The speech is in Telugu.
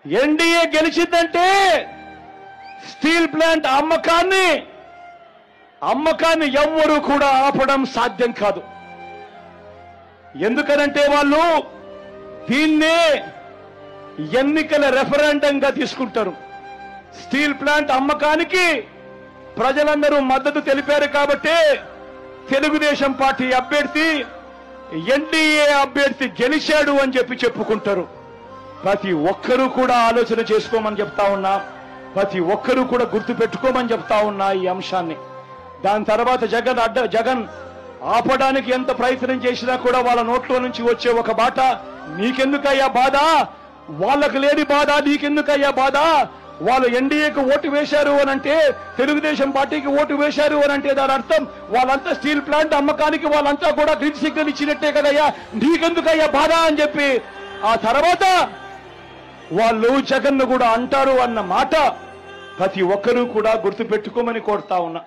ఎన్డీఏ గెలిచిందంటే స్టీల్ ప్లాంట్ అమ్మకాన్ని ఎవ్వరూ కూడా ఆపడం సాధ్యం కాదు. ఎందుకనంటే వాళ్ళు దీన్నే ఎన్నికల రెఫరెండంగా తీసుకుంటారు. స్టీల్ ప్లాంట్ అమ్మకానికి ప్రజలందరూ మద్దతు తెలిపారు కాబట్టి తెలుగుదేశం పార్టీ అభ్యర్థి ఎన్డీఏ అభ్యర్థి గెలిచాడు అని చెప్పుకుంటారు. ప్రతి ఒక్కరూ కూడా ఆలోచన చేసుకోమని చెప్తా ఉన్నా, ప్రతి ఒక్కరూ కూడా గుర్తు పెట్టుకోమని చెప్తా ఉన్నా ఈ అంశాన్ని. దాని తర్వాత జగన్ ఆపడానికి ఎంత ప్రయత్నం చేసినా కూడా వాళ్ళ నోట్లో నుంచి వచ్చే ఒక బాట, నీకెందుకయ్యా బాధ, వాళ్ళకు లేని బాధ నీకెందుకయ్యా బాధ, వాళ్ళు ఎన్డీఏకు ఓటు వేశారు అనంటే, తెలుగుదేశం పార్టీకి ఓటు వేశారు అనంటే దాని అర్థం వాళ్ళంతా స్టీల్ ప్లాంట్ అమ్మకానికి వాళ్ళంతా కూడా గ్రీన్ సిగ్నల్ ఇచ్చినట్టే కదయ్యా, నీకెందుకయ్యా బాధ అని చెప్పి ఆ తర్వాత వాళ్ళు జగన్ను కూడా అంటారు అన్న మాట ప్రతి ఒక్కరూ కూడా గుర్తుపెట్టుకోమని కోరుతా ఉన్నా.